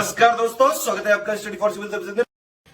नमस्कार दोस्तों, स्वागत है आपका स्टडी फॉर सिविल सर्विसेज में।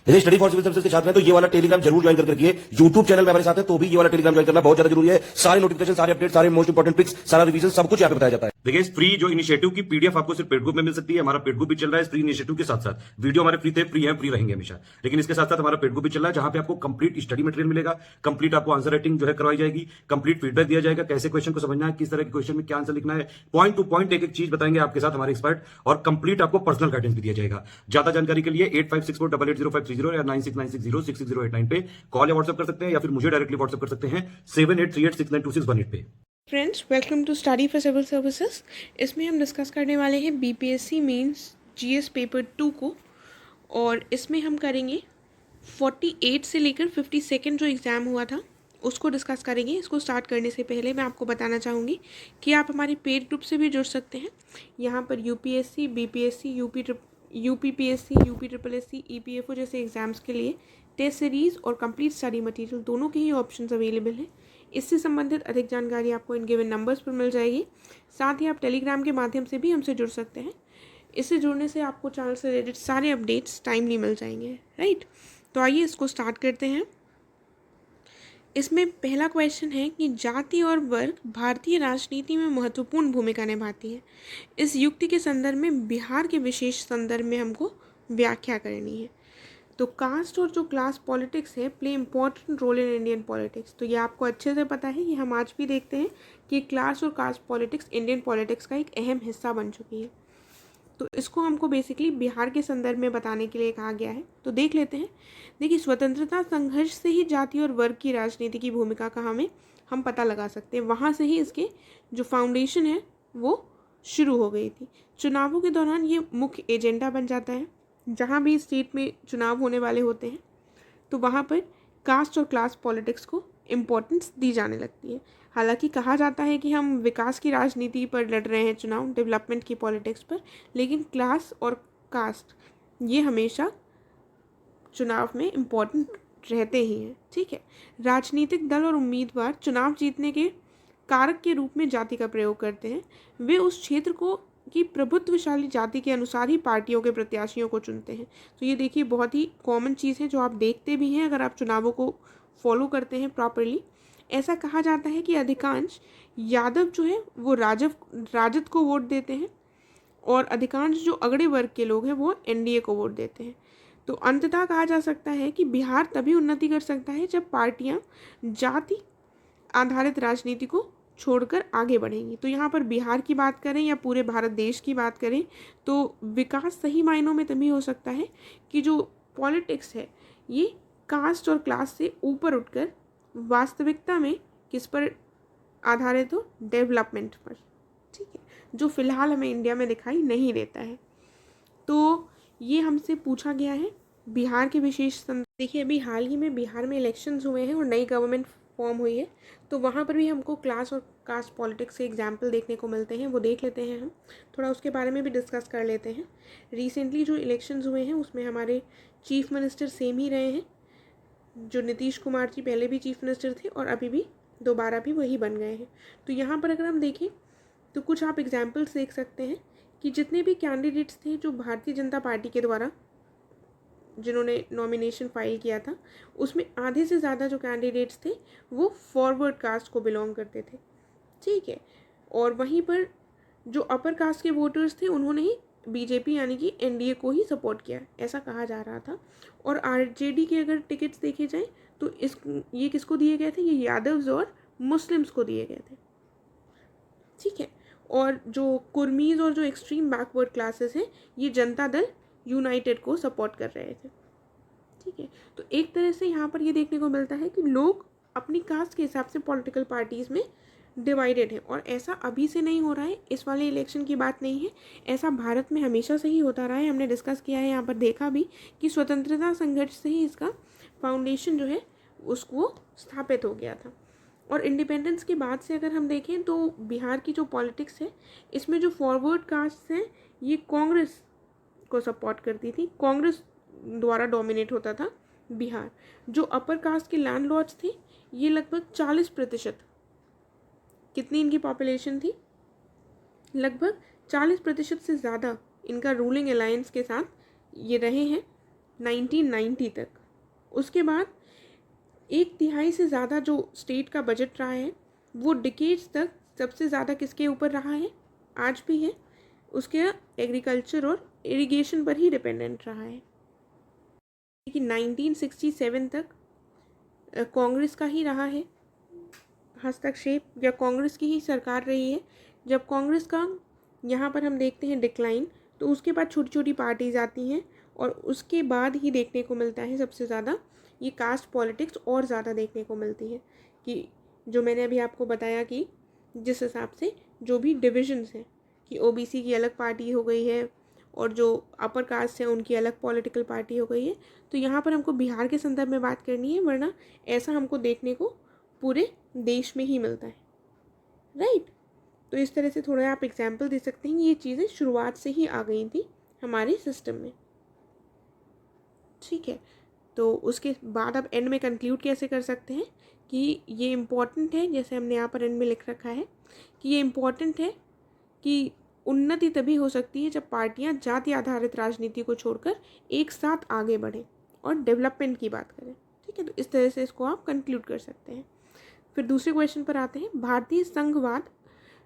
यदि स्टडी फॉर सिविल सर्विसेज के छात्र हैं तो ये वाला टेलीग्राम जरूर ज्वाइन करके रखिए। यूट्यूब चैनल में हमारे साथ है तो भी ये वाला टेलीग्राम ज्वाइन करना बहुत ज्यादा जरूरी है। सारे नोटिफिकेशन, सारे अपडेट, सारे मोस्ट इंपोर्टेंट पिक्स, सारा रिवीजन सब कुछ यहाँ पे बताया जाता है। देखिए, इस फ्री जो इनिशिएटिव की पीडीएफ आपको सिर्फ पेड ग्रुप में मिल सकती है। हमारा पेड ग्रुप भी चल रहा है इस फ्री इनिशिएटिव के साथ साथ। वीडियो हमारे फ्री थे, फ्री है, फ्री रहेंगे हमेशा। लेकिन इसके साथ साथ हमारा पेड ग्रुप भी चल रहा है जहां पे आपको कंप्लीट स्टडी मटेरियल मिलेगा, कंप्लीट आपको आंसर राइटिंग जो है करवाई जाएगी, कंप्लीट फीडबैक दिया जाएगा, कैसे क्वेश्चन को समझना है, किस तरह के क्वेश्चन में क्या आंसर लिखना है, पॉइंट टू पॉइंट एक एक चीज बताएंगे आपके साथ हमारे एक्सपर्ट, और कंप्लीट आपको पर्सनल गाइडेंस भी दिया जाएगा। ज्यादा जानकारी के लिए 8564880530 या 9696066089 पे कॉल या व्हाट्सएप कर सकते हैं, या फिर मुझे डायरेक्टली व्हाट्सएप कर सकते हैं 7838692618 पे। Friends, welcome to study for civil services. इसमें हम डिस्कस करने वाले हैं बीपीएससी मेंस जीएस पेपर 2 को, और इसमें हम करेंगे 48 से लेकर 52 जो एग्ज़ाम हुआ था उसको डिस्कस करेंगे। इसको स्टार्ट करने से पहले मैं आपको बताना चाहूँगी कि आप हमारे पेड ग्रुप से भी जुड़ सकते हैं। यहाँ पर UPSC, BPSC, UPPSC, UP triple SC, EPFO जैसे एग्ज़ाम्स के लिए टेस्ट सीरीज़ और कंप्लीट स्टडी मटेरियल दोनों के ही ऑप्शंस अवेलेबल हैं। इससे संबंधित अधिक जानकारी आपको इन गिवन नंबर्स पर मिल जाएगी। साथ ही आप टेलीग्राम के माध्यम से भी हमसे जुड़ सकते हैं। इससे जुड़ने से आपको चैनल से रिलेटेड सारे अपडेट्स टाइमली मिल जाएंगे, राइट। तो आइए इसको स्टार्ट करते हैं। इसमें पहला क्वेश्चन है कि जाति और वर्ग भारतीय राजनीति में महत्वपूर्ण भूमिका निभाती है। इस युक्ति के संदर्भ में बिहार के विशेष संदर्भ में हमको व्याख्या करनी है। तो कास्ट और जो क्लास पॉलिटिक्स है play important role in Indian politics. तो ये आपको अच्छे से पता है कि हम आज भी देखते हैं कि क्लास और कास्ट पॉलिटिक्स इंडियन पॉलिटिक्स का एक अहम हिस्सा बन चुकी है। तो इसको हमको बेसिकली बिहार के संदर्भ में बताने के लिए कहा गया है। तो देख लेते हैं। देखिए, स्वतंत्रता संघर्ष से ही जाति और वर्ग की राजनीति की भूमिका का हम पता लगा सकते हैं। वहाँ से ही इसके जो फाउंडेशन है वो शुरू हो गई थी। चुनावों के दौरान ये मुख्य एजेंडा बन जाता है। जहाँ भी स्टेट में चुनाव होने वाले होते हैं तो वहाँ पर कास्ट और क्लास पॉलिटिक्स को इम्पोर्टेंस दी जाने लगती है। हालांकि कहा जाता है कि हम विकास की राजनीति पर लड़ रहे हैं चुनाव, डेवलपमेंट की पॉलिटिक्स पर, लेकिन क्लास और कास्ट ये हमेशा चुनाव में इम्पोर्टेंट रहते ही हैं, ठीक है। राजनीतिक दल और उम्मीदवार चुनाव जीतने के कारक के रूप में जाति का प्रयोग करते हैं। वे उस क्षेत्र को कि प्रभुत्वशाली जाति के अनुसार ही पार्टियों के प्रत्याशियों को चुनते हैं। तो ये देखिए बहुत ही कॉमन चीज़ है जो आप देखते भी हैं अगर आप चुनावों को फॉलो करते हैं प्रॉपरली। ऐसा कहा जाता है कि अधिकांश यादव जो है वो राजद को वोट देते हैं, और अधिकांश जो अगड़े वर्ग के लोग हैं वो एनडीए को वोट देते हैं। तो अंततः कहा जा सकता है कि बिहार तभी उन्नति कर सकता है जब पार्टियां जाति आधारित राजनीति को छोड़कर आगे बढ़ेंगी। तो यहाँ पर बिहार की बात करें या पूरे भारत देश की बात करें तो विकास सही मायनों में तभी हो सकता है कि जो पॉलिटिक्स है ये कास्ट और क्लास से ऊपर उठकर वास्तविकता में किस पर आधारित हो, डेवलपमेंट पर, ठीक है, जो फिलहाल हमें इंडिया में दिखाई नहीं देता है। तो ये हमसे पूछा गया है बिहार के विशेष देखिए, अभी हाल ही में बिहार में इलेक्शंस हुए हैं और नई गवर्नमेंट फॉर्म हुई है। तो वहाँ पर भी हमको क्लास और कास्ट पॉलिटिक्स के एग्जाम्पल देखने को मिलते हैं। वो देख लेते हैं, हम थोड़ा उसके बारे में भी डिस्कस कर लेते हैं। रिसेंटली जो इलेक्शंस हुए हैं उसमें हमारे चीफ मिनिस्टर सेम ही रहे हैं। जो नीतीश कुमार जी पहले भी चीफ मिनिस्टर थे और अभी भी दोबारा भी वही बन गए हैं। तो यहाँ पर अगर हम देखें तो कुछ आप एग्जाम्पल्स देख सकते हैं कि जितने भी कैंडिडेट्स थे जो भारतीय जनता पार्टी के द्वारा जिन्होंने नॉमिनेशन फाइल किया था उसमें आधे से ज़्यादा जो कैंडिडेट्स थे वो फॉरवर्ड कास्ट को बिलोंग करते थे, ठीक है। और वहीं पर जो अपर कास्ट के वोटर्स थे उन्होंने ही बीजेपी यानी कि एनडीए को ही सपोर्ट किया, ऐसा कहा जा रहा था। और आरजेडी के अगर टिकट्स देखे जाएं तो ये किसको दिए गए थे, ये यादव्स और मुस्लिम्स को दिए गए थे, ठीक है। और जो कुर्मीज और जो एक्सट्रीम बैकवर्ड क्लासेस हैं ये जनता दल यूनाइटेड को सपोर्ट कर रहे थे, ठीक है। तो एक तरह से यहाँ पर ये देखने को मिलता है कि लोग अपनी कास्ट के हिसाब से पॉलिटिकल पार्टीज़ में डिवाइडेड है, और ऐसा अभी से नहीं हो रहा है, इस वाले इलेक्शन की बात नहीं है, ऐसा भारत में हमेशा से ही होता रहा है। हमने डिस्कस किया है यहाँ पर, देखा भी कि स्वतंत्रता संघर्ष से ही इसका फाउंडेशन जो है उसको स्थापित हो गया था। और इंडिपेंडेंस के बाद से अगर हम देखें तो बिहार की जो पॉलिटिक्स है इसमें जो फॉरवर्ड कास्ट हैं ये कांग्रेस को सपोर्ट करती थी, कांग्रेस द्वारा डोमिनेट होता था बिहार। जो अपर कास्ट के लैंडलॉर्ड्स थे ये लगभग 40%, कितनी इनकी पॉपुलेशन थी, लगभग 40% से ज़्यादा इनका रूलिंग अलायंस के साथ ये रहे हैं 1990 तक। उसके बाद 1/3 से ज़्यादा जो स्टेट का बजट रहा है वो डिकेड्स तक सबसे ज़्यादा किसके ऊपर रहा है, आज भी है, उसके एग्रीकल्चर और इरिगेशन पर ही डिपेंडेंट रहा है। कि 1967 तक कांग्रेस का ही रहा है हस्तक्षेप, या कांग्रेस की ही सरकार रही है। जब कांग्रेस का यहाँ पर हम देखते हैं डिक्लाइन, तो उसके बाद छोटी छोटी पार्टीज आती हैं और उसके बाद ही देखने को मिलता है सबसे ज़्यादा ये कास्ट पॉलिटिक्स और ज़्यादा देखने को मिलती है, कि जो मैंने अभी आपको बताया कि जिस हिसाब से जो भी डिविजन्स हैं कि ओबीसी की अलग पार्टी हो गई है और जो अपर कास्ट है उनकी अलग पॉलिटिकल पार्टी हो गई है। तो यहाँ पर हमको बिहार के संदर्भ में बात करनी है, वरना ऐसा हमको देखने को पूरे देश में ही मिलता है, राइट। तो इस तरह से थोड़ा आप एग्जाम्पल दे सकते हैं, ये चीज़ें शुरुआत से ही आ गई थी हमारे सिस्टम में, ठीक है। तो उसके बाद आप एंड में कंक्लूड कैसे कर सकते हैं कि ये इम्पॉर्टेंट है, जैसे हमने यहाँ पर एंड में लिख रखा है कि ये इम्पॉर्टेंट है कि उन्नति तभी हो सकती है जब पार्टियां जाति आधारित राजनीति को छोड़कर एक साथ आगे बढ़ें और डेवलपमेंट की बात करें, ठीक है। तो इस तरह से इसको आप कंक्लूड कर सकते हैं। फिर दूसरे क्वेश्चन पर आते हैं, भारतीय संघवाद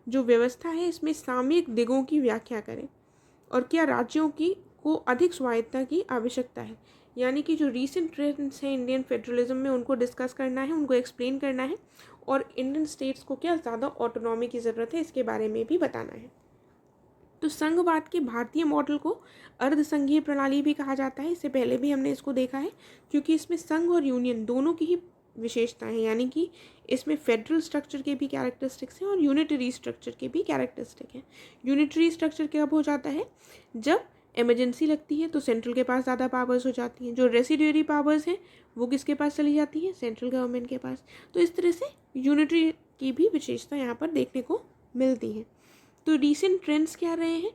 जो व्यवस्था है इसमें सामयिक दिगों की व्याख्या करें और क्या राज्यों की को अधिक स्वायत्तता की आवश्यकता है। यानी कि जो रीसेंट ट्रेंड्स हैं इंडियन फेडरलिज्म में उनको डिस्कस करना है, उनको एक्सप्लेन करना है, और इंडियन स्टेट्स को क्या ज़्यादा ऑटोनॉमी की ज़रूरत है इसके बारे में भी बताना है। तो संघवाद के भारतीय मॉडल को अर्ध संघीय प्रणाली भी कहा जाता है, इससे पहले भी हमने इसको देखा है, क्योंकि इसमें संघ और यूनियन दोनों की ही विशेषताएं हैं। यानी कि इसमें फेडरल स्ट्रक्चर के भी कैरेक्टरिस्टिक्स हैं और यूनिटरी स्ट्रक्चर के भी कैरेक्टरिस्टिक हैं। यूनिटरी स्ट्रक्चर कब हो जाता है, जब इमरजेंसी लगती है तो सेंट्रल के पास ज़्यादा पावर्स हो जाती हैं, जो रेसिड्यूरी पावर्स हैं वो किसके पास चली जाती हैं, सेंट्रल गवर्नमेंट के पास। तो इस तरह से यूनिटरी की भी विशेषता यहाँ पर देखने को मिलती है। तो रीसेंट ट्रेंड्स क्या रहे हैं,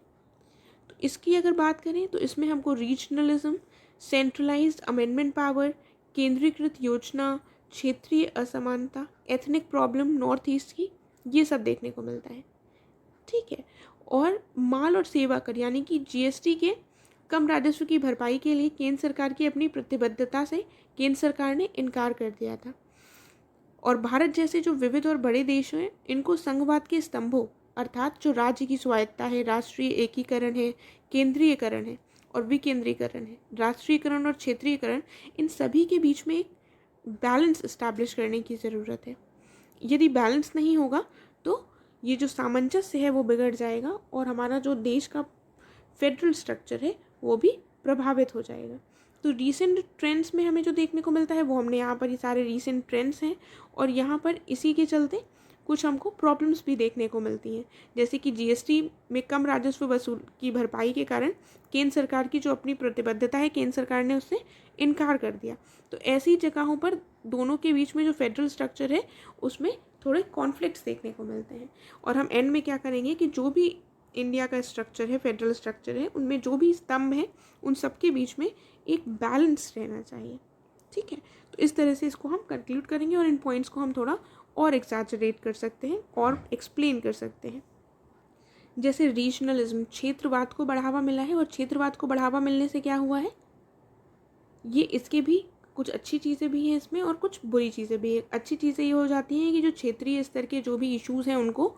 तो इसकी अगर बात करें तो इसमें हमको रीजनलिज्म, सेंट्रलाइज्ड अमेंडमेंट पावर, केंद्रीकृत योजना, क्षेत्रीय असमानता, एथनिक प्रॉब्लम नॉर्थ ईस्ट की, ये सब देखने को मिलता है, ठीक है। और माल और सेवा कर यानी कि जीएसटी के कम राजस्व की भरपाई के लिए केंद्र सरकार की अपनी प्रतिबद्धता से केंद्र सरकार ने इनकार कर दिया था। और भारत जैसे जो विविध और बड़े देश हैं इनको संघवाद के स्तंभों अर्थात जो राज्य की स्वायत्तता है, राष्ट्रीय एकीकरण है, केंद्रीयकरण है और विकेंद्रीकरण है, राष्ट्रीयकरण और क्षेत्रीयकरण, इन सभी के बीच में एक बैलेंस इस्टेब्लिश करने की ज़रूरत है। यदि बैलेंस नहीं होगा तो ये जो सामंजस्य है वो बिगड़ जाएगा और हमारा जो देश का फेडरल स्ट्रक्चर है वो भी प्रभावित हो जाएगा। तो रीसेंट ट्रेंड्स में हमें जो देखने को मिलता है वो हमने यहाँ पर ये सारे रीसेंट ट्रेंड्स हैं, और यहाँ पर इसी के चलते कुछ हमको प्रॉब्लम्स भी देखने को मिलती हैं, जैसे कि जीएसटी में कम राजस्व वसूल की भरपाई के कारण केंद्र सरकार की जो अपनी प्रतिबद्धता है केंद्र सरकार ने उससे इनकार कर दिया। तो ऐसी जगहों पर दोनों के बीच में जो फेडरल स्ट्रक्चर है उसमें थोड़े कॉन्फ्लिक्ट्स देखने को मिलते हैं। और हम एंड में क्या करेंगे कि जो भी इंडिया का स्ट्रक्चर है, फेडरल स्ट्रक्चर है, उनमें जो भी स्तंभ है उन सब के बीच में एक बैलेंस रहना चाहिए, ठीक है। तो इस तरह से इसको हम कंक्लूड करेंगे और इन पॉइंट्स को हम थोड़ा और एक्सैजरेट कर सकते हैं और एक्सप्लेन कर सकते हैं। जैसे रीजनलिज्म, क्षेत्रवाद को बढ़ावा मिला है, और क्षेत्रवाद को बढ़ावा मिलने से क्या हुआ है, ये इसके भी कुछ अच्छी चीज़ें भी हैं इसमें और कुछ बुरी चीज़ें भी हैं। अच्छी चीज़ें ये हो जाती हैं कि जो क्षेत्रीय स्तर के जो भी इश्यूज़ हैं उनको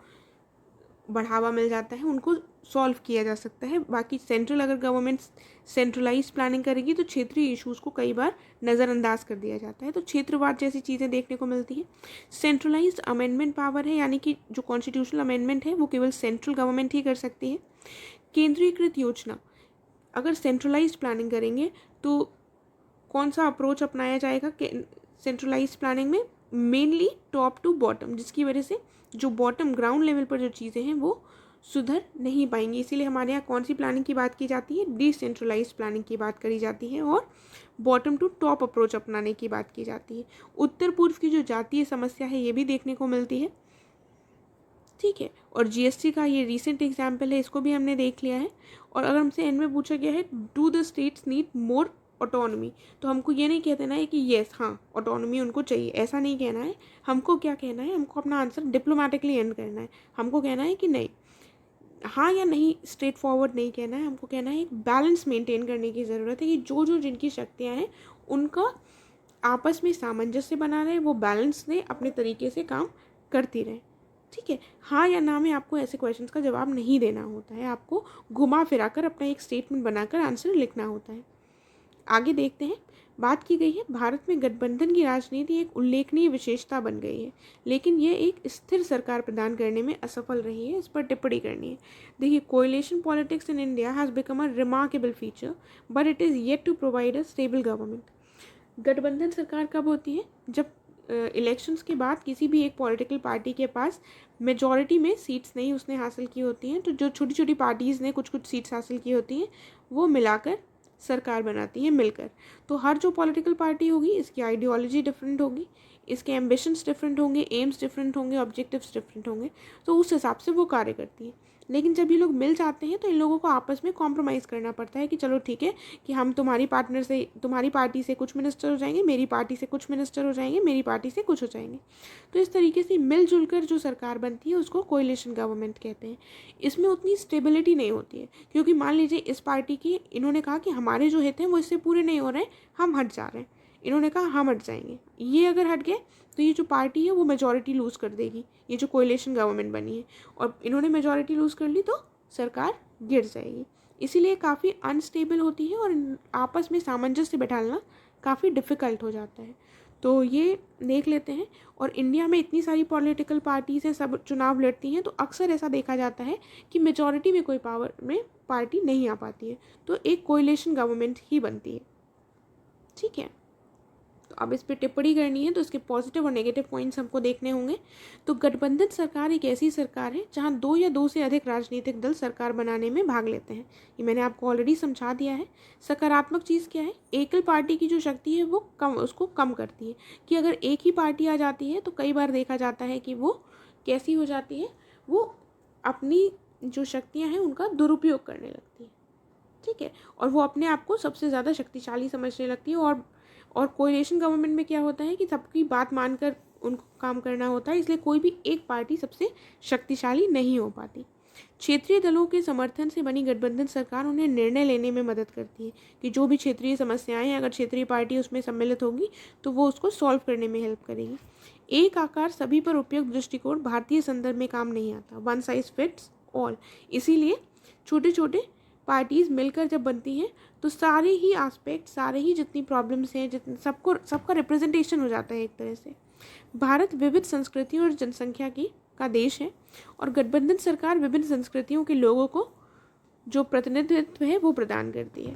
बढ़ावा मिल जाता है, उनको सॉल्व किया जा सकता है। बाकी सेंट्रल अगर गवर्नमेंट सेंट्रलाइज प्लानिंग करेगी तो क्षेत्रीय इश्यूज़ को कई बार नज़रअंदाज कर दिया जाता है, तो क्षेत्रवाद जैसी चीज़ें देखने को मिलती हैं। सेंट्रलाइज्ड अमेंडमेंट पावर है, यानी कि जो कॉन्स्टिट्यूशनल अमेंडमेंट है वो केवल सेंट्रल गवर्नमेंट ही कर सकती है। केंद्रीकृत योजना, अगर सेंट्रलाइज्ड प्लानिंग करेंगे तो कौन सा अप्रोच अपनाया जाएगा सेंट्रलाइज्ड प्लानिंग में, मेनली टॉप टू बॉटम, जिसकी वजह से जो बॉटम ग्राउंड लेवल पर जो चीज़ें हैं वो सुधर नहीं पाएंगी। इसीलिए हमारे यहाँ कौन सी प्लानिंग की बात की जाती है, डिसेंट्रलाइज्ड प्लानिंग की बात करी जाती है और बॉटम टू टॉप अप्रोच अपनाने की बात की जाती है। उत्तर पूर्व की जो जातीय समस्या है ये भी देखने को मिलती है, ठीक है। और जीएसटी का ये रीसेंट एग्जाम्पल है, इसको भी हमने देख लिया है। और अगर हमसे एंड में पूछा गया है do the states need more autonomy, तो हमको ये नहीं कह देना है कि येस हाँ ऑटोनॉमी उनको चाहिए, ऐसा नहीं कहना है। हमको क्या कहना है, हमको अपना आंसर डिप्लोमेटिकली एंड करना है। हमको कहना है कि नहीं, हाँ या नहीं स्ट्रेट फॉरवर्ड नहीं कहना है, हमको कहना है एक बैलेंस मेंटेन करने की ज़रूरत है कि जो जो जिनकी शक्तियाँ हैं उनका आपस में सामंजस्य बना रहे, वो बैलेंस दे, अपने तरीके से काम करती रहे। ठीक है, हाँ या ना में आपको ऐसे क्वेश्चंस का जवाब नहीं देना होता है, आपको घुमा फिरा कर अपना एक स्टेटमेंट बनाकर आंसर लिखना होता है। आगे देखते हैं, बात की गई है भारत में गठबंधन की राजनीति एक उल्लेखनीय विशेषता बन गई है, लेकिन यह एक स्थिर सरकार प्रदान करने में असफल रही है। इस पर टिप्पणी करनी है। देखिए, coalition politics in India has become a remarkable feature but it is yet to provide a stable government. गठबंधन सरकार कब होती है? जब इलेक्शंस के बाद किसी भी एक पॉलिटिकल पार्टी के पास मेजॉरिटी में सीट्स नहीं उसने हासिल की होती हैं, तो जो छोटी छोटी पार्टीज़ ने कुछ कुछ सीट्स हासिल की होती हैं वो मिलाकर सरकार बनाती हैं मिलकर। तो हर जो पॉलिटिकल पार्टी होगी इसकी आइडियोलॉजी डिफरेंट होगी, इसके एम्बिशंस डिफरेंट होंगे, एम्स डिफरेंट होंगे, ऑब्जेक्टिव्स डिफरेंट होंगे, तो उस हिसाब से वो कार्य करती है। लेकिन जब ये लोग मिल जाते हैं तो इन लोगों को आपस में कॉम्प्रोमाइज़ करना पड़ता है कि चलो ठीक है कि हम तुम्हारी पार्टी से कुछ मिनिस्टर हो जाएंगे, मेरी पार्टी से कुछ मिनिस्टर हो जाएंगे, मेरी पार्टी से कुछ हो जाएंगे। तो इस तरीके से मिलजुल कर जो सरकार बनती है उसको कोएलिशन गवर्नमेंट कहते हैं। इसमें उतनी स्टेबिलिटी नहीं होती है, क्योंकि मान लीजिए इस पार्टी की इन्होंने कहा कि हमारे जो हित हैं वो इससे पूरे नहीं हो रहे हैं, हम हट जा रहे हैं, इन्होंने कहा हम हट जाएंगे, ये अगर हट गए तो ये जो पार्टी है वो मेजॉरिटी लूज़ कर देगी, ये जो कोएलिशन गवर्नमेंट बनी है, और इन्होंने मेजॉरिटी लूज़ कर ली तो सरकार गिर जाएगी। इसीलिए काफ़ी अनस्टेबल होती है और आपस में सामंजस्य बैठाना काफ़ी डिफ़िकल्ट हो जाता है। तो ये देख लेते हैं। और इंडिया में इतनी सारी पॉलिटिकल पार्टीज़ हैं, सब चुनाव लड़ती हैं, तो अक्सर ऐसा देखा जाता है कि मेजॉरिटी में कोई पावर में पार्टी नहीं आ पाती है, तो एक कोएलिशन गवर्नमेंट ही बनती है। ठीक है, तो अब इस पर टिप्पणी करनी है तो इसके पॉजिटिव और नेगेटिव पॉइंट्स हमको देखने होंगे। तो गठबंधन सरकार एक ऐसी सरकार है जहां दो या दो से अधिक राजनीतिक दल सरकार बनाने में भाग लेते हैं। ये मैंने आपको ऑलरेडी समझा दिया है। सकारात्मक चीज़ क्या है? एकल पार्टी की जो शक्ति है वो उसको कम करती है, कि अगर एक ही पार्टी आ जाती है तो कई बार देखा जाता है कि वो कैसी हो जाती है, वो अपनी जो शक्तियाँ हैं उनका दुरुपयोग करने लगती है। ठीक है, और वो अपने आप को सबसे ज़्यादा शक्तिशाली समझने लगती है। और कोएलिशन गवर्नमेंट में क्या होता है कि सबकी बात मानकर उनको काम करना होता है, इसलिए कोई भी एक पार्टी सबसे शक्तिशाली नहीं हो पाती। क्षेत्रीय दलों के समर्थन से बनी गठबंधन सरकार उन्हें निर्णय लेने में मदद करती है कि जो भी क्षेत्रीय समस्याएं हैं, अगर क्षेत्रीय पार्टी उसमें सम्मिलित होगी तो वो उसको सॉल्व करने में हेल्प करेगी। एक आकार सभी पर उपयुक्त दृष्टिकोण भारतीय संदर्भ में काम नहीं आता, वन साइज फिट्स ऑल। इसीलिए छोटे छोटे पार्टीज़ मिलकर जब बनती हैं तो सारे ही एस्पेक्ट, सारे ही जितनी प्रॉब्लम्स हैं, जितने सबका रिप्रेजेंटेशन हो जाता है एक तरह से। भारत विविध संस्कृतियों और जनसंख्या का देश है, और गठबंधन सरकार विभिन्न संस्कृतियों के लोगों को जो प्रतिनिधित्व है वो प्रदान करती है।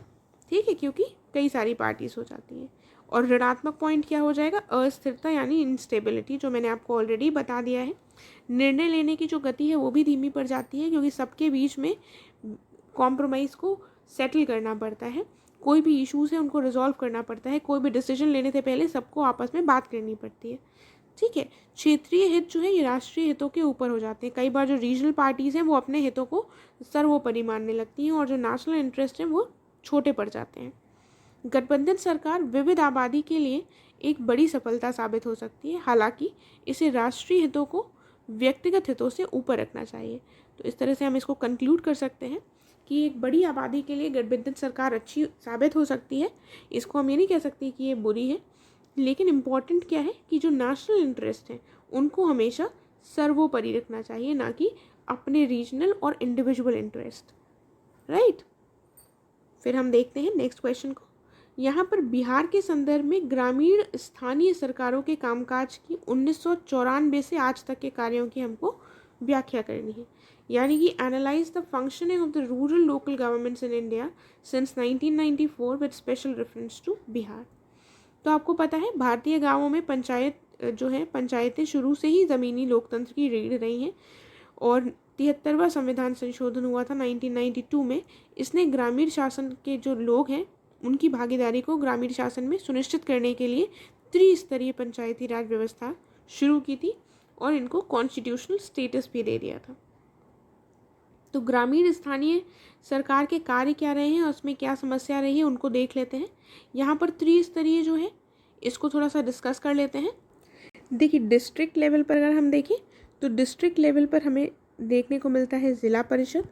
ठीक है, क्योंकि कई सारी पार्टीज हो जाती हैं। और ऋणात्मक पॉइंट क्या हो जाएगा? अस्थिरता यानी इंस्टेबिलिटी, जो मैंने आपको ऑलरेडी बता दिया है। निर्णय लेने की जो गति है वो भी धीमी पड़ जाती है, क्योंकि सबके बीच में कॉम्प्रोमाइज़ को सेटल करना पड़ता है, कोई भी इश्यूज है उनको रिजॉल्व करना पड़ता है, कोई भी डिसीजन लेने से पहले सबको आपस में बात करनी पड़ती है। ठीक है, क्षेत्रीय हित जो है ये राष्ट्रीय हितों के ऊपर हो जाते हैं। कई बार जो रीजनल पार्टीज़ हैं वो अपने हितों को सर्वोपरि मानने लगती हैं, और जो नेशनल इंटरेस्ट हैं वो छोटे पड़ जाते हैं। गठबंधन सरकार विविध आबादी के लिए एक बड़ी सफलता साबित हो सकती है, हालांकि इसे राष्ट्रीय हितों को व्यक्तिगत हितों से ऊपर रखना चाहिए। तो इस तरह से हम इसको कंक्लूड कर सकते हैं कि एक बड़ी आबादी के लिए गठबंधन सरकार अच्छी साबित हो सकती है। इसको हम ये नहीं कह सकते कि ये बुरी है, लेकिन इम्पॉर्टेंट क्या है कि जो नेशनल इंटरेस्ट हैं उनको हमेशा सर्वोपरि रखना चाहिए, ना कि अपने रीजनल और इंडिविजुअल इंटरेस्ट। राइट, फिर हम देखते हैं नेक्स्ट क्वेश्चन को। यहाँ पर बिहार के संदर्भ में ग्रामीण स्थानीय सरकारों के कामकाज की 1994 से आज तक के कार्यों की हमको व्याख्या करनी है, यानी कि analyse the functioning of the rural local governments in India since 1994 with special reference to Bihar. तो आपको पता है भारतीय गांवों में पंचायतें शुरू से ही ज़मीनी लोकतंत्र की रीढ़ रही हैं, और 73वां संविधान संशोधन हुआ था 1992 में। इसने ग्रामीण शासन के जो लोग हैं उनकी भागीदारी को ग्रामीण शासन में सुनिश्चित करने के लिए त्रिस्तरीय पंचायती राज व्यवस्था शुरू की थी, और इनको कॉन्स्टिट्यूशनल स्टेटस भी दे दिया था। तो ग्रामीण स्थानीय सरकार के कार्य क्या रहे हैं और उसमें क्या समस्या रही है उनको देख लेते हैं। यहाँ पर त्रिस्तरीय जो है इसको थोड़ा सा डिस्कस कर लेते हैं। देखिए, डिस्ट्रिक्ट लेवल पर अगर हम देखें तो डिस्ट्रिक्ट लेवल पर हमें देखने को मिलता है ज़िला परिषद,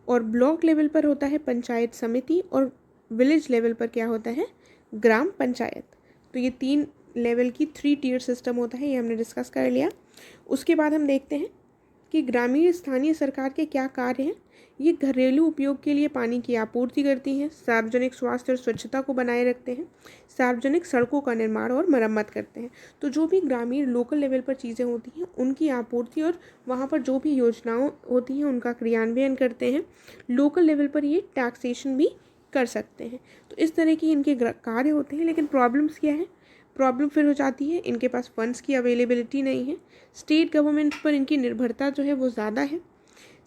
और ब्लॉक लेवल पर होता है पंचायत समिति, और विलेज लेवल पर क्या होता है, ग्राम पंचायत। तो ये 3 लेवल की 3 टियर सिस्टम होता है, ये हमने डिस्कस कर लिया। उसके बाद हम देखते हैं कि ग्रामीण स्थानीय सरकार के क्या कार्य हैं। ये घरेलू उपयोग के लिए पानी की आपूर्ति करती हैं, सार्वजनिक स्वास्थ्य और स्वच्छता को बनाए रखते हैं, सार्वजनिक सड़कों का निर्माण और मरम्मत करते हैं। तो जो भी ग्रामीण लोकल लेवल पर चीज़ें होती हैं उनकी आपूर्ति और वहाँ पर जो भी योजनाओं होती हैं उनका क्रियान्वयन करते हैं। लोकल लेवल पर ये टैक्सेशन भी कर सकते हैं। तो इस तरह की इनके कार्य होते हैं। लेकिन प्रॉब्लम्स क्या है, प्रॉब्लम फिर हो जाती है इनके पास फंड्स की अवेलेबिलिटी नहीं है, स्टेट गवर्नमेंट पर इनकी निर्भरता जो है वो ज़्यादा है।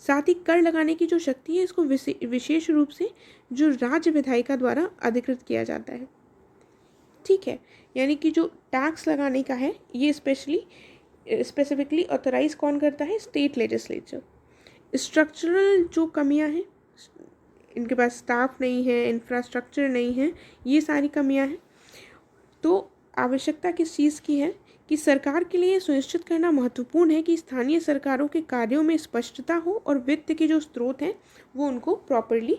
साथ ही कर लगाने की जो शक्ति है इसको विशेष रूप से जो राज्य विधायिका द्वारा अधिकृत किया जाता है। ठीक है, यानी कि जो टैक्स लगाने का है ये स्पेसिफिकली ऑथराइज कौन करता है, स्टेट लेजिस्लेचर। स्ट्रक्चरल जो कमियां हैं, इनके पास स्टाफ नहीं है, इंफ्रास्ट्रक्चर नहीं है, ये सारी कमियां हैं। तो आवश्यकता किस चीज़ की है कि सरकार के लिए सुनिश्चित करना महत्वपूर्ण है कि स्थानीय सरकारों के कार्यों में स्पष्टता हो और वित्त के जो स्रोत हैं वो उनको प्रॉपरली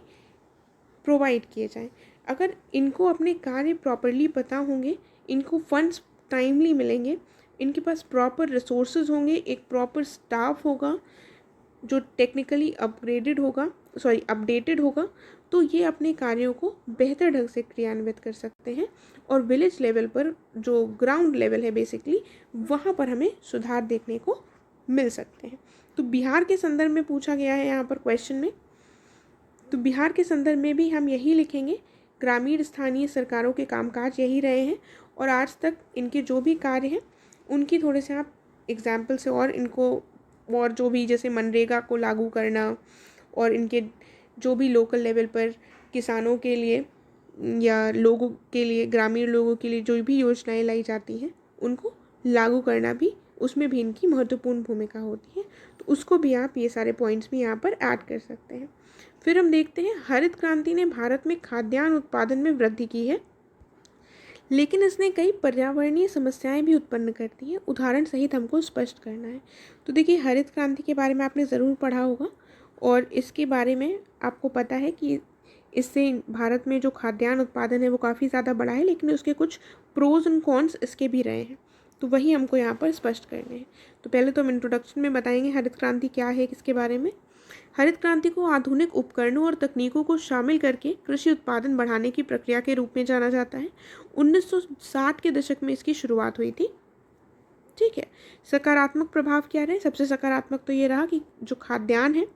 प्रोवाइड किए जाएं। अगर इनको अपने कार्य प्रॉपरली पता होंगे, इनको फंड्स टाइमली मिलेंगे, इनके पास प्रॉपर रिसोर्सेज होंगे, एक प्रॉपर स्टाफ होगा जो टेक्निकली अपडेटेड होगा, तो ये अपने कार्यों को बेहतर ढंग से क्रियान्वित कर सकते हैं। और विलेज लेवल पर जो ग्राउंड लेवल है बेसिकली, वहाँ पर हमें सुधार देखने को मिल सकते हैं। तो बिहार के संदर्भ में पूछा गया है यहाँ पर क्वेश्चन में, तो बिहार के संदर्भ में भी हम यही लिखेंगे, ग्रामीण स्थानीय सरकारों के कामकाज यही रहे हैं और आज तक इनके जो भी कार्य हैं उनकी थोड़े से आप एग्जाम्पल से और इनको, और जो भी जैसे मनरेगा को लागू करना और इनके जो भी लोकल लेवल पर किसानों के लिए या लोगों के लिए, ग्रामीण लोगों के लिए जो भी योजनाएं लाई जाती हैं उनको लागू करना भी, उसमें भी इनकी महत्वपूर्ण भूमिका होती है। तो उसको भी आप, ये सारे पॉइंट्स भी यहाँ पर ऐड कर सकते हैं। फिर हम देखते हैं हरित क्रांति ने भारत में खाद्यान्न उत्पादन में वृद्धि की है, लेकिन इसने कई पर्यावरणीय समस्याएं भी उत्पन्न करती हैं। उदाहरण सहित हमको स्पष्ट करना है। तो देखिए, हरित क्रांति के बारे में आपने ज़रूर पढ़ा होगा और इसके बारे में आपको पता है कि इससे भारत में जो खाद्यान्न उत्पादन है वो काफ़ी ज़्यादा बढ़ा है, लेकिन उसके कुछ प्रोज एंड कॉन्स इसके भी रहे हैं। तो वही हमको यहाँ पर स्पष्ट करने हैं। तो पहले तो हम इंट्रोडक्शन में बताएंगे हरित क्रांति क्या है, किसके बारे में। हरित क्रांति को आधुनिक उपकरणों और तकनीकों को शामिल करके कृषि उत्पादन बढ़ाने की प्रक्रिया के रूप में जाना जाता है। 1960 के दशक में इसकी शुरुआत हुई थी। ठीक है, सकारात्मक प्रभाव क्या रहे? सबसे सकारात्मक तो ये रहा कि जो खाद्यान्न है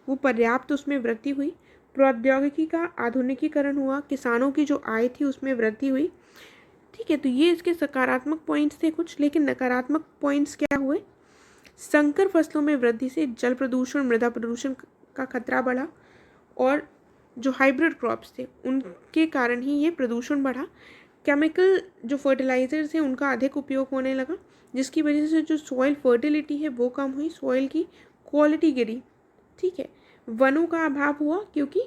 वो पर्याप्त, उसमें वृद्धि हुई, प्रौद्योगिकी का आधुनिकीकरण हुआ, किसानों की जो आय थी उसमें वृद्धि हुई। ठीक है, तो ये इसके सकारात्मक पॉइंट्स थे कुछ। लेकिन नकारात्मक पॉइंट्स क्या हुए? संकर फसलों में वृद्धि से जल प्रदूषण, मृदा प्रदूषण का खतरा बढ़ा और जो हाइब्रिड क्रॉप्स थे उनके कारण ही ये प्रदूषण बढ़ा। केमिकल जो फर्टिलाइजर्स हैं उनका अधिक उपयोग होने लगा, जिसकी वजह से जो सॉइल फर्टिलिटी है वो कम हुई, सॉइल की क्वालिटी गिरी। ठीक है, वनों का अभाव हुआ, क्योंकि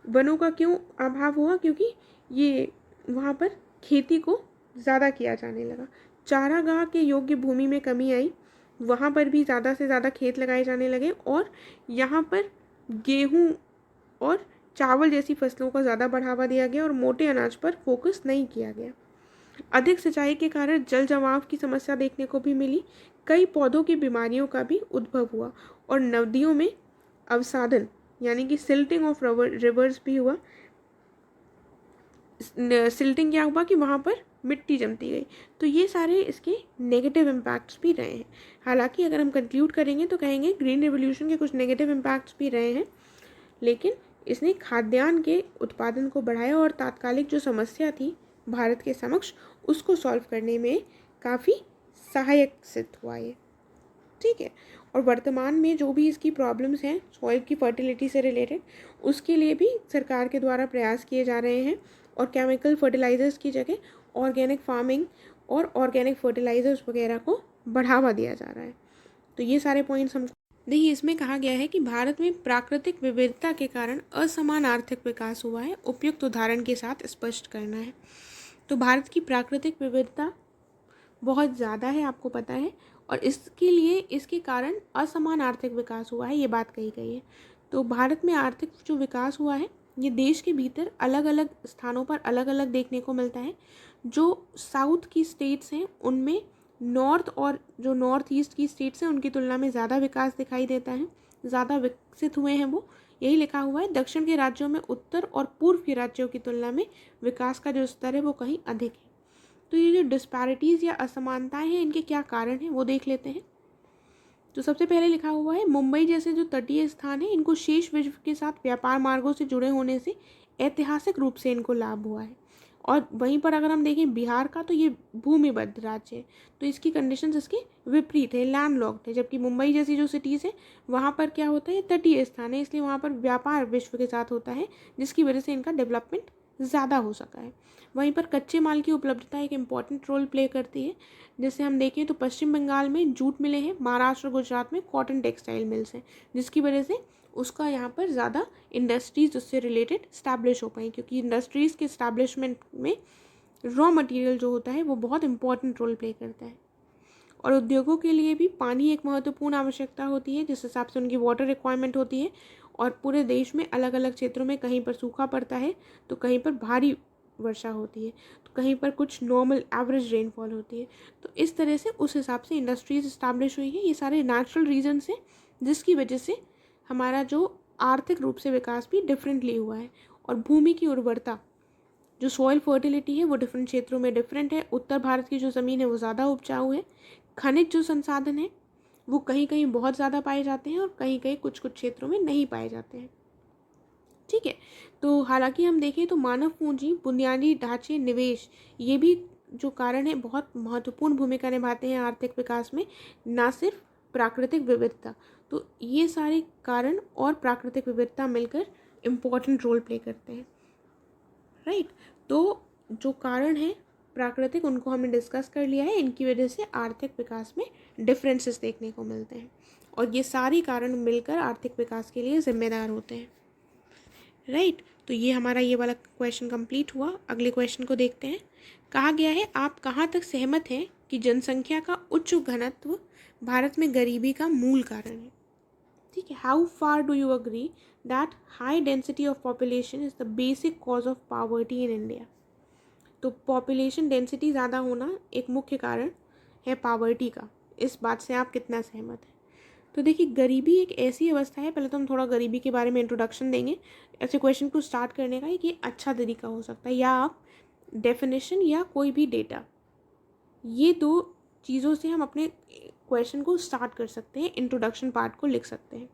वनों का क्यों अभाव हुआ? क्योंकि ये वहाँ पर खेती को ज़्यादा किया जाने लगा। चारागाह के योग्य भूमि में कमी आई, वहाँ पर भी ज़्यादा से ज़्यादा खेत लगाए जाने लगे और यहाँ पर गेहूँ और चावल जैसी फसलों को ज़्यादा बढ़ावा दिया गया और मोटे अनाज पर फोकस नहीं किया गया। अधिक सिंचाई के कारण जल जमाव की समस्या देखने को भी मिली। कई पौधों की बीमारियों का भी उद्भव हुआ और नदियों में अवसादन यानी कि सिल्टिंग ऑफ रिवर्स भी हुआ। सिल्टिंग क्या हुआ कि वहाँ पर मिट्टी जमती गई। तो ये सारे इसके नेगेटिव इम्पैक्ट्स भी रहे हैं। हालांकि अगर हम कंक्लूड करेंगे तो कहेंगे ग्रीन रेवोल्यूशन के कुछ नेगेटिव इम्पैक्ट्स भी रहे हैं, लेकिन इसने खाद्यान्न के उत्पादन को बढ़ाया और तात्कालिक जो समस्या थी भारत के समक्ष उसको सॉल्व करने में काफ़ी सहायक सिद्ध हुआ ये। ठीक है, और वर्तमान में जो भी इसकी प्रॉब्लम्स हैं सॉइल की फर्टिलिटी से रिलेटेड, उसके लिए भी सरकार के द्वारा प्रयास किए जा रहे हैं और केमिकल फर्टिलाइजर्स की जगह ऑर्गेनिक फार्मिंग और ऑर्गेनिक फर्टिलाइजर्स वगैरह को बढ़ावा दिया जा रहा है। तो ये सारे पॉइंट्स हम देखिए, इसमें कहा गया है कि भारत में प्राकृतिक विविधता के कारण असमान आर्थिक विकास हुआ है। उपयुक्त उदाहरण के साथ स्पष्ट करना है। तो भारत की प्राकृतिक विविधता बहुत ज़्यादा है, आपको पता है, और इसके लिए इसके कारण असमान आर्थिक विकास हुआ है, ये बात कही गई है। तो भारत में आर्थिक जो विकास हुआ है ये देश के भीतर अलग अलग स्थानों पर अलग अलग देखने को मिलता है। जो साउथ की स्टेट्स हैं उनमें नॉर्थ और जो नॉर्थ ईस्ट की स्टेट्स हैं उनकी तुलना में ज़्यादा विकास दिखाई देता है, ज़्यादा विकसित हुए हैं वो, यही लिखा हुआ है। दक्षिण के राज्यों में उत्तर और पूर्व के राज्यों की तुलना में विकास का जो स्तर है वो कहीं अधिक है। तो ये जो डिस्पैरिटीज़ या असमानताएं हैं इनके क्या कारण हैं वो देख लेते हैं। तो सबसे पहले लिखा हुआ है मुंबई जैसे जो तटीय स्थान है इनको शेष विश्व के साथ व्यापार मार्गों से जुड़े होने से ऐतिहासिक रूप से इनको लाभ हुआ है। और वहीं पर अगर हम देखें बिहार का तो ये भूमिबद्ध राज्य है, तो इसकी कंडीशंस इसके विपरीत है, लैंडलॉक्ड है। जबकि मुंबई जैसी जो सिटीज़ है वहाँ पर क्या होता है, तटीय स्थान है, इसलिए वहाँ पर व्यापार विश्व के साथ होता है, जिसकी वजह से इनका डेवलपमेंट ज़्यादा हो सका है। वहीं पर कच्चे माल की उपलब्धता एक इम्पॉर्टेंट रोल प्ले करती है। जैसे हम देखें तो पश्चिम बंगाल में जूट मिले हैं, महाराष्ट्र और गुजरात में कॉटन टेक्सटाइल मिल्स हैं, जिसकी वजह से उसका यहाँ पर ज़्यादा इंडस्ट्रीज़ उससे रिलेटेड स्टैब्लिश हो पाई, क्योंकि इंडस्ट्रीज़ के स्टैब्लिशमेंट में रॉ मटेरियल जो होता है वो बहुत इंपॉर्टेंट रोल प्ले करता है। और उद्योगों के लिए भी पानी एक महत्वपूर्ण आवश्यकता होती है, जिस हिसाब से उनकी वाटर रिक्वायरमेंट होती है। और पूरे देश में अलग अलग क्षेत्रों में कहीं पर सूखा पड़ता है तो कहीं पर भारी वर्षा होती है, तो कहीं पर कुछ नॉर्मल एवरेज रेनफॉल होती है। तो इस तरह से उस हिसाब से इंडस्ट्रीज इस्टेब्लिश हुई है। ये सारे नेचुरल रीजन्स हैं जिसकी वजह से हमारा जो आर्थिक रूप से विकास भी डिफरेंटली हुआ है। और भूमि की उर्वरता, जो सॉइल फर्टिलिटी है वो डिफरेंट क्षेत्रों में डिफरेंट है। उत्तर भारत की जो ज़मीन है वो ज़्यादा उपजाऊ है। खनिज जो संसाधन है वो कहीं कहीं बहुत ज़्यादा पाए जाते हैं और कहीं कहीं कुछ कुछ क्षेत्रों में नहीं पाए जाते हैं। ठीक है, तो हालांकि हम देखें तो मानव पूंजी, बुनियादी ढांचे, निवेश, ये भी जो कारण है बहुत महत्वपूर्ण भूमिका निभाते हैं आर्थिक विकास में, ना सिर्फ प्राकृतिक विविधता। तो ये सारे कारण और प्राकृतिक विविधता मिलकर इम्पोर्टेंट रोल प्ले करते हैं, राइट। तो जो कारण है प्राकृतिक उनको हमने डिस्कस कर लिया है, इनकी वजह से आर्थिक विकास में डिफरेंसेस देखने को मिलते हैं और ये सारे कारण मिलकर आर्थिक विकास के लिए जिम्मेदार होते हैं, राइट। तो ये हमारा ये वाला क्वेश्चन कंप्लीट हुआ। अगले क्वेश्चन को देखते हैं। कहा गया है आप कहाँ तक सहमत हैं कि जनसंख्या का उच्च घनत्व भारत में गरीबी का मूल कारण है। ठीक है, how far do you agree that high density of population is the basic cause of poverty in India. तो पॉपुलेशन डेंसिटी ज़्यादा होना एक मुख्य कारण है पॉवर्टी का, इस बात से आप कितना सहमत हैं। तो देखिए, गरीबी एक ऐसी अवस्था है, पहले तो हम थोड़ा गरीबी के बारे में इंट्रोडक्शन देंगे। ऐसे क्वेश्चन को स्टार्ट करने का एक ये अच्छा तरीका हो सकता है, या आप डेफिनेशन या कोई भी डेटा, ये दो चीज़ों से हम अपने क्वेश्चन को स्टार्ट कर सकते हैं, इंट्रोडक्शन पार्ट को लिख सकते हैं।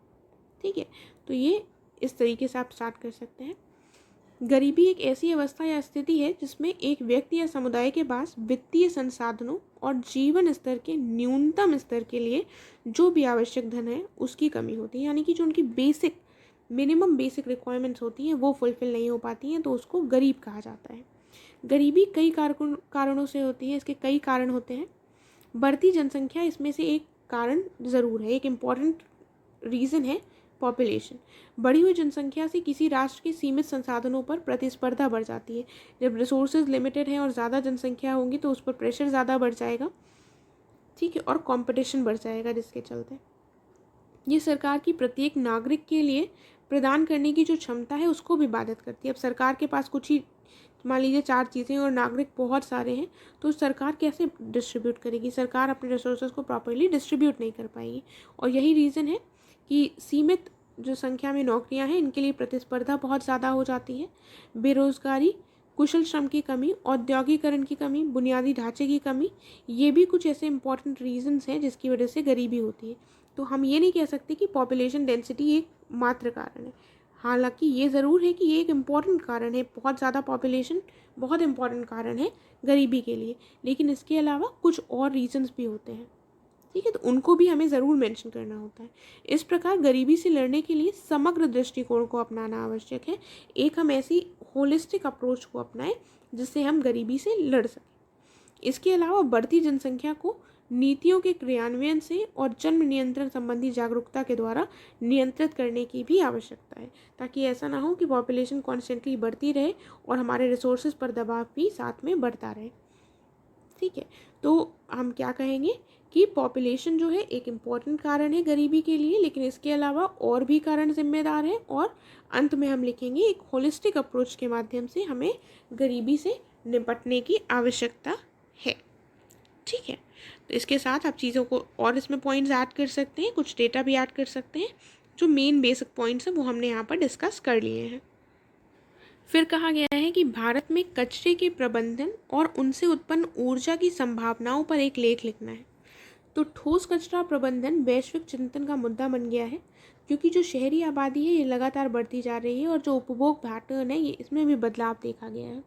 ठीक है, तो ये इस तरीके से आप स्टार्ट कर सकते हैं। गरीबी एक ऐसी अवस्था या स्थिति है जिसमें एक व्यक्ति या समुदाय के पास वित्तीय संसाधनों और जीवन स्तर के न्यूनतम स्तर के लिए जो भी आवश्यक धन है उसकी कमी होती है, यानी कि जो उनकी मिनिमम बेसिक रिक्वायरमेंट्स होती हैं वो फुलफिल नहीं हो पाती हैं, तो उसको गरीब कहा जाता है। गरीबी कई कारणों से होती है, इसके कई कारण होते हैं। बढ़ती जनसंख्या इसमें से एक कारण ज़रूर है, एक इम्पॉर्टेंट रीज़न है पॉपुलेशन। बढ़ी हुई जनसंख्या से किसी राष्ट्र के सीमित संसाधनों पर प्रतिस्पर्धा बढ़ जाती है। जब रिसोर्सेज लिमिटेड हैं और ज़्यादा जनसंख्या होगी तो उस पर प्रेशर ज़्यादा बढ़ जाएगा, ठीक है, और कंपटीशन बढ़ जाएगा, जिसके चलते ये सरकार की प्रत्येक नागरिक के लिए प्रदान करने की जो क्षमता है उसको भी बाधित करती है। अब सरकार के पास कुछ ही, मान लीजिए 4 चीज़ें और नागरिक बहुत सारे हैं, तो सरकार कैसे डिस्ट्रीब्यूट करेगी? सरकार अपने रिसोर्सेज को प्रॉपर्ली डिस्ट्रीब्यूट नहीं कर पाएगी। और यही रीज़न है कि सीमित जो संख्या में नौकरियां हैं इनके लिए प्रतिस्पर्धा बहुत ज़्यादा हो जाती है। बेरोजगारी, कुशल श्रम की कमी, औद्योगिकरण की कमी, बुनियादी ढांचे की कमी, ये भी कुछ ऐसे इंपॉर्टेंट रीजंस हैं जिसकी वजह से गरीबी होती है। तो हम ये नहीं कह सकते कि पॉपुलेशन डेंसिटी एक मात्र कारण है। हालांकि ये ज़रूर है कि ये एक इम्पॉर्टेंट कारण है, बहुत ज़्यादा पॉपुलेशन बहुत इम्पॉर्टेंट कारण है गरीबी के लिए, लेकिन इसके अलावा कुछ और रीजंस भी होते हैं, ठीक है, तो उनको भी हमें ज़रूर मेंशन करना होता है। इस प्रकार गरीबी से लड़ने के लिए समग्र दृष्टिकोण को अपनाना आवश्यक है। एक हम ऐसी होलिस्टिक अप्रोच को अपनाएं जिससे हम गरीबी से लड़ सकें। इसके अलावा बढ़ती जनसंख्या को नीतियों के क्रियान्वयन से और जन्म नियंत्रण संबंधी जागरूकता के द्वारा नियंत्रित करने की भी आवश्यकता है, ताकि ऐसा ना हो कि पॉपुलेशन कॉन्स्टेंटली बढ़ती रहे और हमारे रिसोर्सेज पर दबाव भी साथ में बढ़ता रहे। ठीक है, तो हम क्या कहेंगे कि पॉपुलेशन जो है एक इम्पॉर्टेंट कारण है गरीबी के लिए, लेकिन इसके अलावा और भी कारण जिम्मेदार हैं, और अंत में हम लिखेंगे एक होलिस्टिक अप्रोच के माध्यम से हमें गरीबी से निपटने की आवश्यकता है। ठीक है, तो इसके साथ आप चीज़ों को और इसमें पॉइंट्स ऐड कर सकते हैं, कुछ डेटा भी ऐड कर सकते हैं। जो मेन बेसिक पॉइंट्स हैं वो हमने यहाँ पर डिस्कस कर लिए हैं। फिर कहा गया है कि भारत में कचरे के प्रबंधन और उनसे उत्पन्न ऊर्जा की संभावनाओं पर एक लेख लिखना है। तो ठोस कचरा प्रबंधन वैश्विक चिंतन का मुद्दा बन गया है, क्योंकि जो शहरी आबादी है ये लगातार बढ़ती जा रही है और जो उपभोग पैटर्न है ये इसमें भी बदलाव देखा गया है।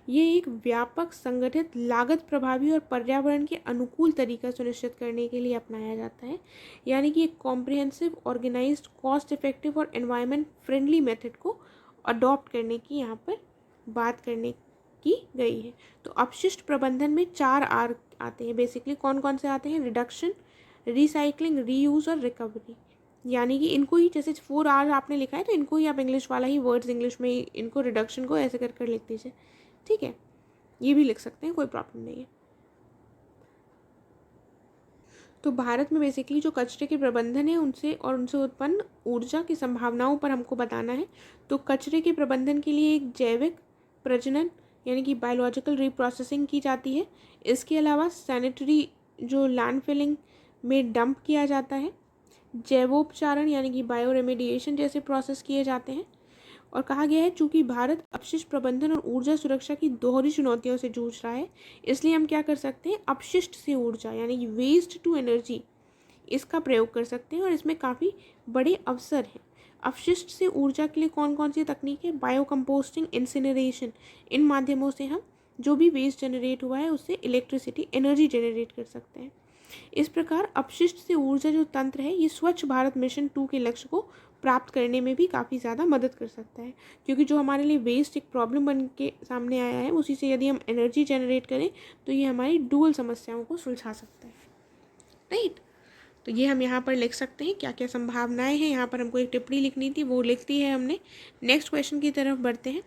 ये एक व्यापक, संगठित, लागत प्रभावी और पर्यावरण के अनुकूल तरीका सुनिश्चित करने के लिए अपनाया जाता है, यानी कि एक कॉम्प्रिहेंसिव, ऑर्गेनाइज्ड, कॉस्ट इफेक्टिव और एनवायरनमेंट फ्रेंडली मेथड को अडॉप्ट करने की यहाँ पर बात करने की गई है। तो अपशिष्ट प्रबंधन में 4 आर आते हैं बेसिकली। कौन कौन से आते हैं? रिडक्शन, रिसाइकलिंग, रीयूज और रिकवरी। यानी कि इनको ही, जैसे 4 आर आपने लिखा है तो इनको ही आप इंग्लिश वाला ही वर्ड्स इंग्लिश में ही, इनको रिडक्शन को ऐसे कर लिख दीजिए। ठीक है, ये भी लिख सकते हैं, कोई प्रॉब्लम नहीं है। तो भारत में बेसिकली जो कचरे के प्रबंधन है उनसे उत्पन्न ऊर्जा की संभावनाओं पर हमको बताना है। तो कचरे के प्रबंधन के लिए एक जैविक प्रजनन यानी कि बायोलॉजिकल रिप्रोसेसिंग की जाती है। इसके अलावा सैनिटरी जो लैंडफिलिंग में डंप किया जाता है, जैवोपचारण यानी कि बायो रेमेडिएशन जैसे प्रोसेस किए जाते हैं। और कहा गया है चूंकि भारत अपशिष्ट प्रबंधन और ऊर्जा सुरक्षा की दोहरी चुनौतियों से जूझ रहा है, इसलिए हम क्या कर सकते हैं, अपशिष्ट से ऊर्जा यानी कि वेस्ट टू एनर्जी इसका प्रयोग कर सकते हैं और इसमें काफ़ी बड़े अवसर हैं। अपशिष्ट से ऊर्जा के लिए कौन कौन सी तकनीक है? Bio composting, incineration. इन माध्यमों से हम जो भी वेस्ट जनरेट हुआ है उससे इलेक्ट्रिसिटी, एनर्जी जनरेट कर सकते हैं। इस प्रकार अपशिष्ट से ऊर्जा जो तंत्र है ये स्वच्छ भारत मिशन 2 के लक्ष्य को प्राप्त करने में भी काफ़ी ज़्यादा मदद कर सकता है, क्योंकि जो हमारे लिए वेस्ट एक प्रॉब्लम बन के सामने आया है उसी से यदि हम एनर्जी जनरेट करें तो ये हमारी डुअल समस्याओं को सुलझा सकता है। राइट, तो ये हम यहाँ पर लिख सकते हैं क्या क्या संभावनाएं हैं। यहाँ पर हमको एक टिप्पणी लिखनी थी, वो लिख दी है हमने। नेक्स्ट क्वेश्चन की तरफ बढ़ते हैं।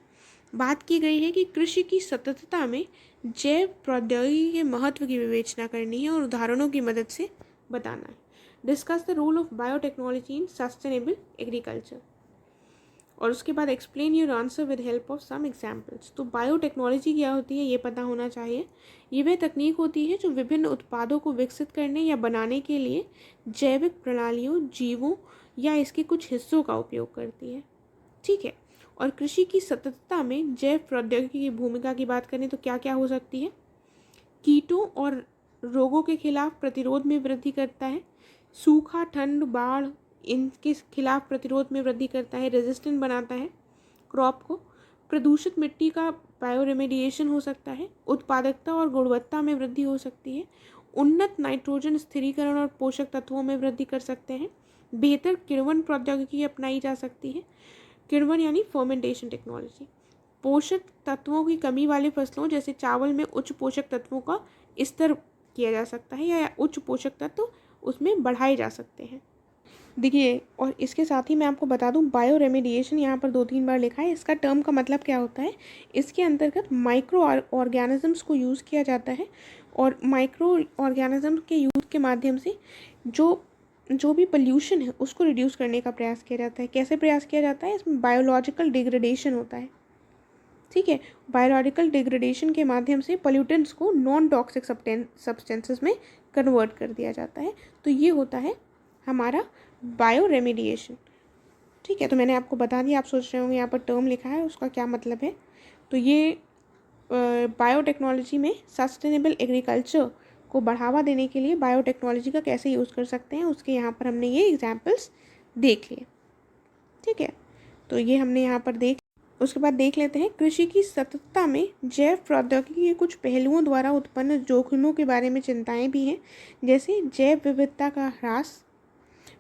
बात की गई है कि कृषि की सततता में जैव प्रौद्योगिकी के महत्व की विवेचना करनी है और उदाहरणों की मदद से बताना है। Discuss the role of biotechnology in sustainable agriculture. और उसके बाद explain your answer with help of some examples. तो बायोटेक्नोलॉजी क्या होती है ये पता होना चाहिए। ये वह तकनीक होती है जो विभिन्न उत्पादों को विकसित करने या बनाने के लिए जैविक प्रणालियों, जीवों या इसके कुछ हिस्सों का उपयोग करती है। ठीक है, और कृषि की सततता में जैव प्रौद्योगिकी की भूमिका की बात करें तो क्या क्या हो सकती है? कीटों और रोगों के खिलाफ प्रतिरोध में वृद्धि करता है, सूखा, ठंड, बाढ़ इनके खिलाफ प्रतिरोध में वृद्धि करता है, रेजिस्टेंट बनाता है क्रॉप को। प्रदूषित मिट्टी का बायो रेमेडिएशन हो सकता है, उत्पादकता और गुणवत्ता में वृद्धि हो सकती है, उन्नत नाइट्रोजन स्थिरीकरण और पोषक तत्वों में वृद्धि कर सकते हैं, बेहतर किण्वन प्रौद्योगिकी अपनाई जा सकती है। किण्वन यानी फर्मेंटेशन टेक्नोलॉजी। पोषक तत्वों की कमी वाले फसलों जैसे चावल में उच्च पोषक तत्वों का स्तर किया जा सकता है या उच्च पोषक तत्व उसमें बढ़ाए जा सकते हैं। देखिए, और इसके साथ ही मैं आपको बता दूं, बायो रेमेडिएशन यहाँ पर 2-3 बार लिखा है। इसका टर्म का मतलब क्या होता है? इसके अंतर्गत माइक्रो ऑर्गेनिजम्स को यूज़ किया जाता है और माइक्रो ऑर्गेनिज्म के यूज़ के माध्यम से जो भी पोल्यूशन है उसको रिड्यूस करने का प्रयास किया जाता है। कैसे प्रयास किया जाता है? इसमें बायोलॉजिकल डिग्रेडेशन होता है। ठीक है, बायोलॉजिकल डिग्रेडेशन के माध्यम से पोल्यूटेंट्स को नॉन टॉक्सिक सब्सटेंसेस में कन्वर्ट कर दिया जाता है। तो ये होता है हमारा बायो रेमेडिएशन। ठीक है, तो मैंने आपको बता दिया। आप सोच रहे होंगे यहाँ पर टर्म लिखा है उसका क्या मतलब है। तो ये बायोटेक्नोलॉजी में सस्टेनेबल एग्रीकल्चर को बढ़ावा देने के लिए बायोटेक्नोलॉजी का कैसे यूज़ कर सकते हैं उसके यहाँ पर हमने ये एग्जाम्पल्स देख लिए। ठीक है, तो ये हमने यहाँ पर उसके बाद देख लेते हैं कृषि की सततता में जैव प्रौद्योगिकी के कुछ पहलुओं द्वारा उत्पन्न जोखिमों के बारे में चिंताएं भी हैं, जैसे जैव विविधता का ह्रास,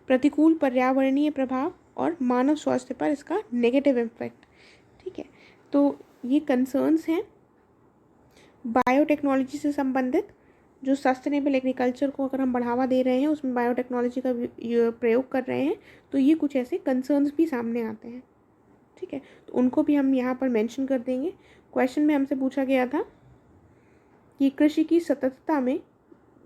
प्रतिकूल पर्यावरणीय प्रभाव और मानव स्वास्थ्य पर इसका नेगेटिव इम्पैक्ट। ठीक है, तो ये कंसर्न्स हैं बायोटेक्नोलॉजी से संबंधित। जो सस्टेनेबल एग्रीकल्चर को अगर हम बढ़ावा दे रहे हैं उसमें बायोटेक्नोलॉजी का प्रयोग कर रहे हैं तो ये कुछ ऐसे कंसर्न्स भी सामने आते हैं। ठीक है, तो उनको भी हम यहाँ पर मेंशन कर देंगे। क्वेश्चन में हमसे पूछा गया था कि कृषि की सततता में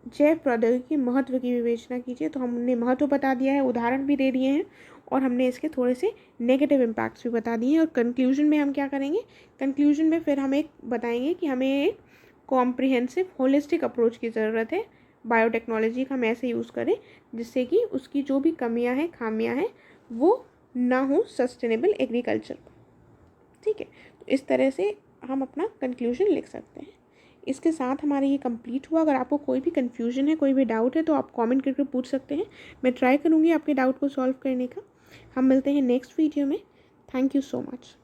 जैव प्रौद्योगिकी के महत्व की विवेचना कीजिए। तो हमने महत्व बता दिया है, उदाहरण भी दे दिए हैं और हमने इसके थोड़े से नेगेटिव इम्पैक्ट्स भी बता दिए हैं। और कंक्लूजन में हम क्या करेंगे, कंक्लूजन में फिर हम एक बताएंगे कि हमें एक कॉम्प्रिहेंसिव होलिस्टिक अप्रोच की ज़रूरत है। बायोटेक्नोलॉजी का हम ऐसे यूज़ करें जिससे कि उसकी जो भी कमियां हैं, खामियां हैं, वो ना हो सस्टेनेबल एग्रीकल्चर पर। ठीक है, तो इस तरह से हम अपना कंक्लूजन लिख सकते हैं। इसके साथ हमारा ये कंप्लीट हुआ। अगर आपको कोई भी कन्फ्यूजन है, कोई भी डाउट है, तो आप कमेंट करके पूछ सकते हैं। मैं ट्राई करूँगी आपके डाउट को सॉल्व करने का। हम मिलते हैं नेक्स्ट वीडियो में। Thank you so much.